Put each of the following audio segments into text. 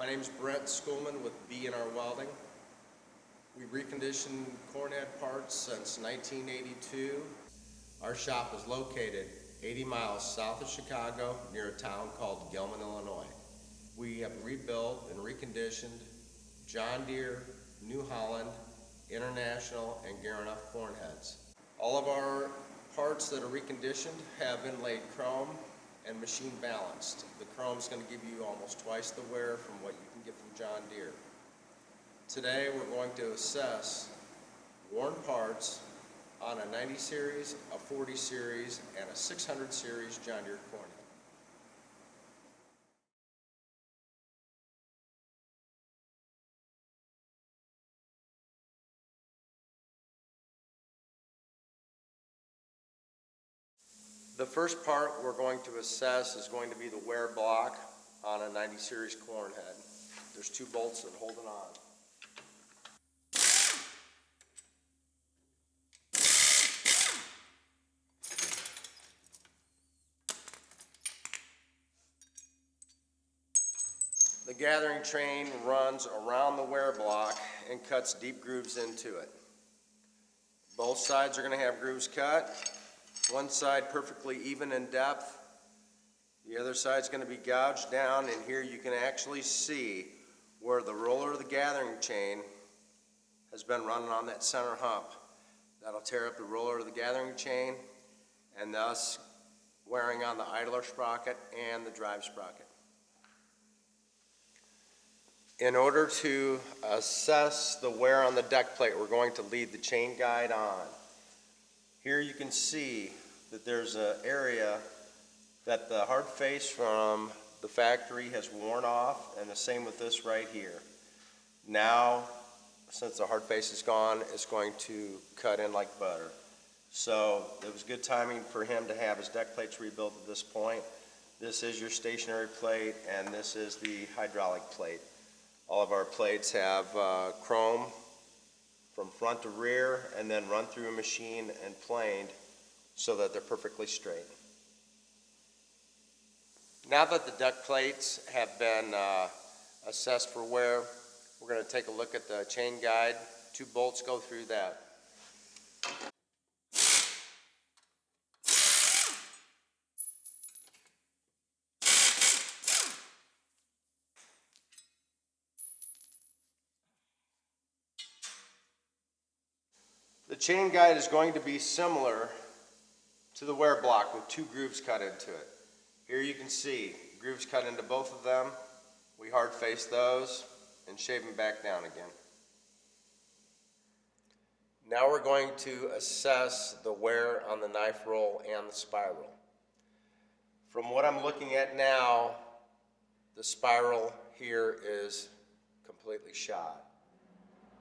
My name is Brent Schoolman with B&R Welding. We reconditioned cornhead parts since 1982. Our shop is located 80 miles south of Chicago near a town called Gilman, Illinois. We have rebuilt and reconditioned John Deere, New Holland, International, and Garunoff cornheads. All of our parts that are reconditioned have inlaid chrome and machine balanced. The chrome is going to give you almost twice the wear from what you can get from John Deere. Today we're going to assess worn parts on a 90 series, a 40 series, and a 600 series John Deere cornhead. The first part we're going to assess is going to be the wear block on a 90 series cornhead. There's two bolts that hold it on. The gathering train runs around the wear block and cuts deep grooves into it. Both sides are going to have grooves cut. One side perfectly even in depth. The other side's going to be gouged down, and here you can actually see where the roller of the gathering chain has been running on that center hump. That'll tear up the roller of the gathering chain and thus wearing on the idler sprocket and the drive sprocket. In order to assess the wear on the deck plate, we're going to leave the chain guide on. Here you can see that there's an area that the hard face from the factory has worn off, and the same with this right here. Now, since the hard face is gone, it's going to cut in like butter. So it was good timing for him to have his deck plates rebuilt at this point. This is your stationary plate, and this is the hydraulic plate. All of our plates have chrome from front to rear, and then run through a machine and planed so that they're perfectly straight. Now that the deck plates have been assessed for wear, we're going to take a look at the chain guide. Two bolts go through that. The chain guide is going to be similar to the wear block with two grooves cut into it. Here you can see grooves cut into both of them. We hard face those and shave them back down again. Now we're going to assess the wear on the knife roll and the spiral. From what I'm looking at now, the spiral here is completely shot.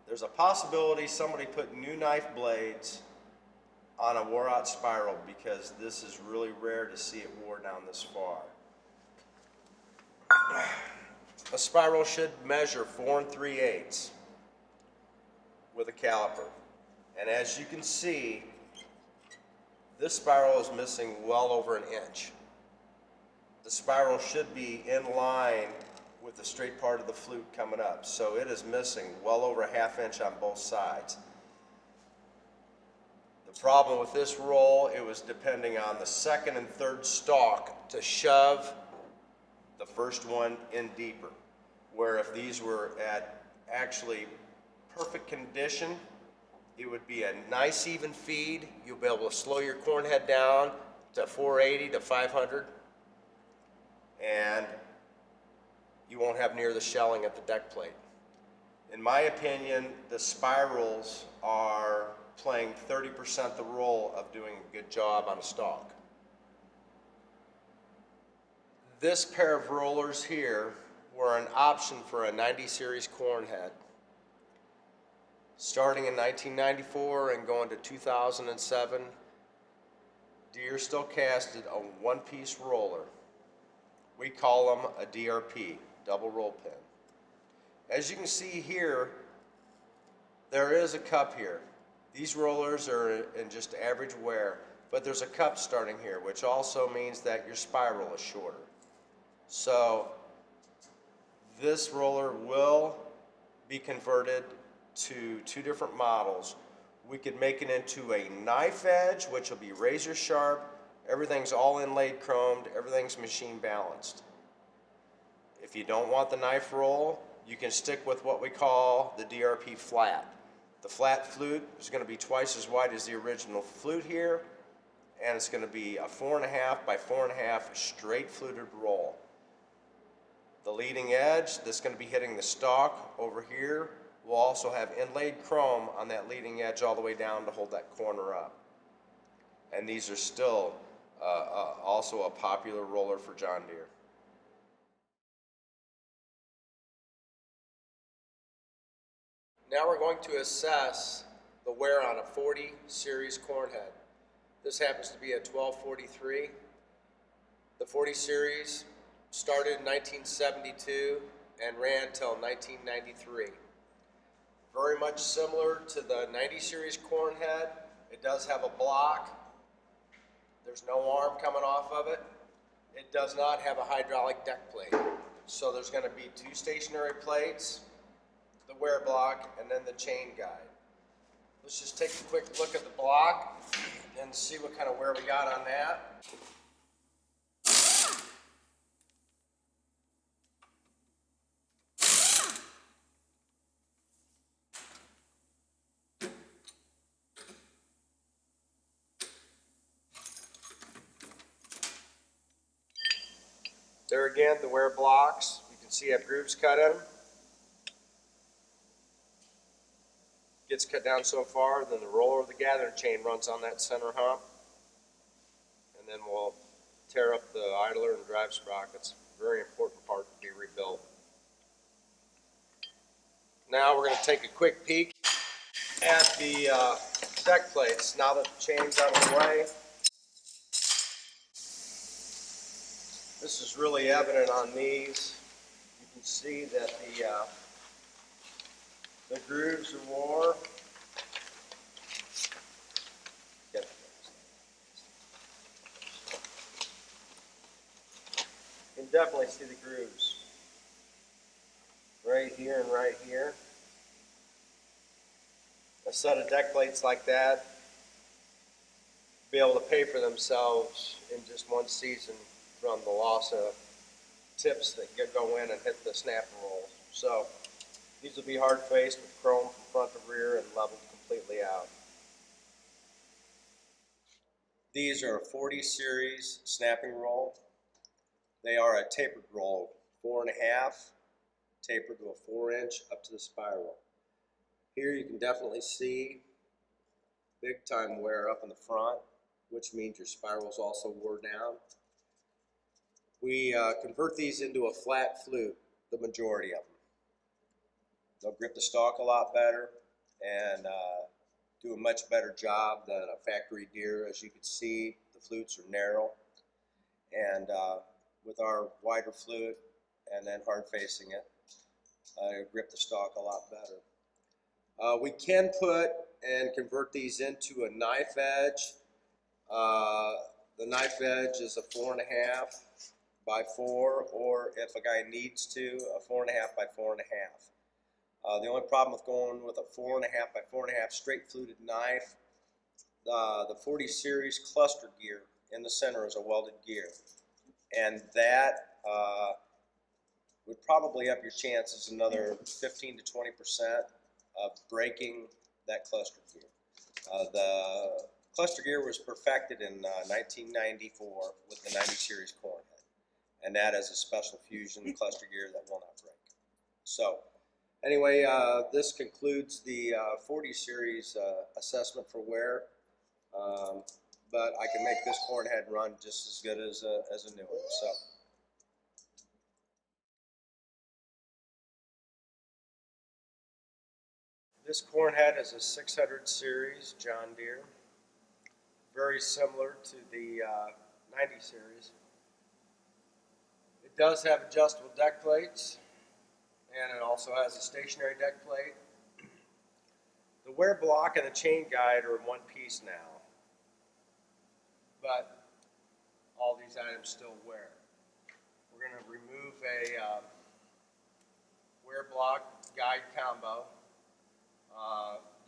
There's a possibility somebody put new knife blades on a wore out spiral, because this is really rare to see it wore down this far. A spiral should measure 4 3/8 with a caliper. And as you can see, this spiral is missing well over an inch. The spiral should be in line with the straight part of the flute coming up. So it is missing well over a ½ inch on both sides. The problem with this roll, it was depending on the second and third stalk to shove the first one in deeper. Where if these were at actually perfect condition, it would be a nice even feed. You'll be able to slow your cornhead down to 480 to 500. And you won't have near the shelling at the deck plate. In my opinion, the spirals are playing 30% the role of doing a good job on a stalk. This pair of rollers here were an option for a 90 series cornhead. Starting in 1994 and going to 2007, Deere still casted a one-piece roller. We call them a DRP, double roll pin. As you can see here, there is a cup here. These rollers are in just average wear, but there's a cup starting here, which also means that your spiral is shorter. So This roller will be converted to two different models. We could make it into a knife edge, which will be razor sharp. Everything's all inlaid chromed, everything's machine balanced. If you don't want the knife roll, you can stick with what we call the DRP flat. The flat flute is going to be twice as wide as the original flute here, and it's going to be a 4.5 by 4.5 straight fluted roll. The leading edge that's going to be hitting the stock over here will also have inlaid chrome on that leading edge all the way down to hold that corner up. And these are still also a popular roller for John Deere. Now we're going to assess the wear on a 40 series corn head. This happens to be a 1243. The 40 series started in 1972 and ran until 1993. Very much similar to the 90 series corn head. It does have a block. There's no arm coming off of it. It does not have a hydraulic deck plate. So there's going to be two stationary plates, the wear block, and then the chain guide. Let's just take a quick look at the block and see what kind of wear we got on that. There again, the wear blocks, you can see I have grooves cut in them. Gets cut down so far, then the roller of the gathering chain runs on that center hump, and then we'll tear up the idler and drive sprockets. Very important part to be rebuilt. Now we're going to take a quick peek at the deck plates. Now that the chain's out of the way, this is really evident on these. You can see that the grooves are wore. You can definitely see the grooves right here and right here. A set of deck plates like that be able to pay for themselves in just one season from the loss of tips that go in and hit the snap and roll. So these will be hard faced with chrome from front to rear and leveled completely out. These are a 40 series snapping roll. They are a tapered roll, 4.5, tapered to a 4-inch up to the spiral. Here you can definitely see big time wear up in the front, which means your spirals also wore down. We convert these into a flat flute, the majority of them. They'll grip the stalk a lot better and do a much better job than a factory Deere. As you can see, the flutes are narrow, and with our wider flute and then hard facing it, grip the stalk a lot better. We can put and convert these into a knife edge. The knife edge is a 4.5 by 4, or if a guy needs to, a 4.5 by 4.5. The only problem with going with a 4.5 by 4.5 straight fluted knife, the 40 series cluster gear in the center is a welded gear, and that would probably up your chances another 15 to 20% of breaking that cluster gear. The cluster gear was perfected in 1994 with the 90 series corn head, and that is a special fusion cluster gear that will not break. So anyway, this concludes the 40 series assessment for wear, but I can make this corn head run just as good as a new one. So. This corn head is a 600 series John Deere, very similar to the 90 series. It does have adjustable deck plates, and it also has a stationary deck plate. The wear block and the chain guide are in one piece now, but all these items still wear. We're going to remove a guide combo.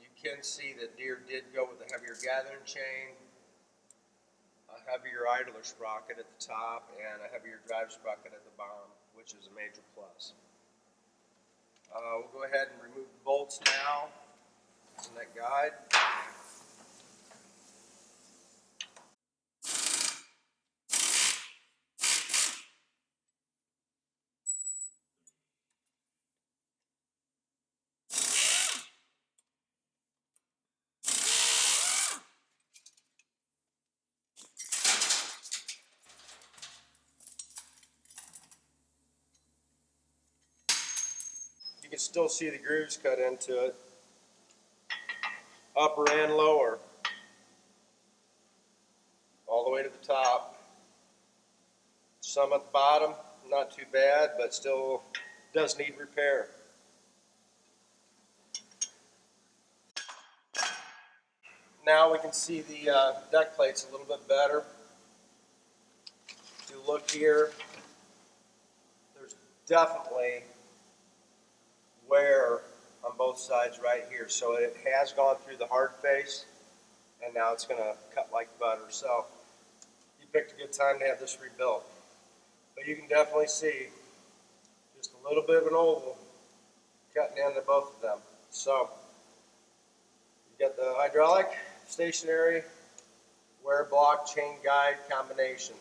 You can see that Deere did go with a heavier gathering chain, a heavier idler sprocket at the top, and a heavier drive sprocket at the bottom, which is a major plus. We'll go ahead and remove the bolts now from that guide. You can still see the grooves cut into it, upper and lower, all the way to the top. Some at the bottom, not too bad, but still does need repair. Now we can see the deck plates a little bit better. If you look here, there's definitely wear on both sides right here. So it has gone through the hard face, and now it's going to cut like butter. So you picked a good time to have this rebuilt. But you can definitely see just a little bit of an oval cutting into both of them. So you got the hydraulic, stationary, wear block, chain guide combination.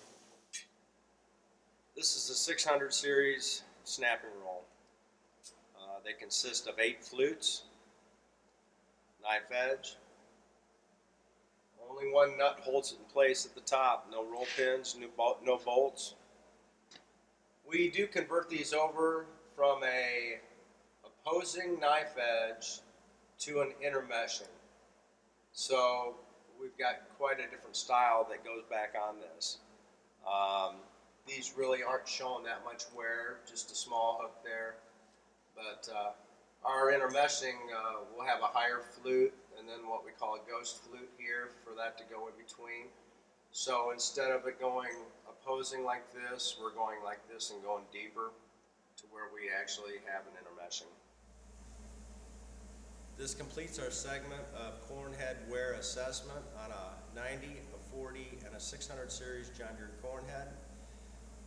This is the 600 series snapping roll. They consist of 8 flutes, knife edge. Only one nut holds it in place at the top. No roll pins, no bolts. We do convert these over from a opposing knife edge to an intermeshing. So we've got quite a different style that goes back on this. These really aren't showing that much wear, just a small hook there. But our intermeshing will have a higher flute and then what we call a ghost flute here for that to go in between. So instead of it going opposing like this, we're going like this and going deeper to where we actually have an intermeshing. This completes our segment of corn head wear assessment on a 90, a 40, and a 600 series John Deere corn head.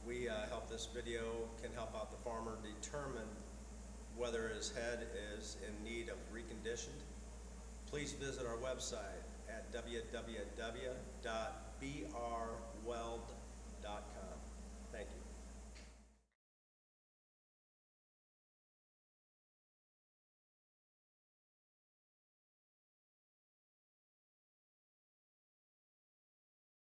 We hope this video can help out the farmer determine whether his head is in need of reconditioned. Please visit our website at www.brweld.com.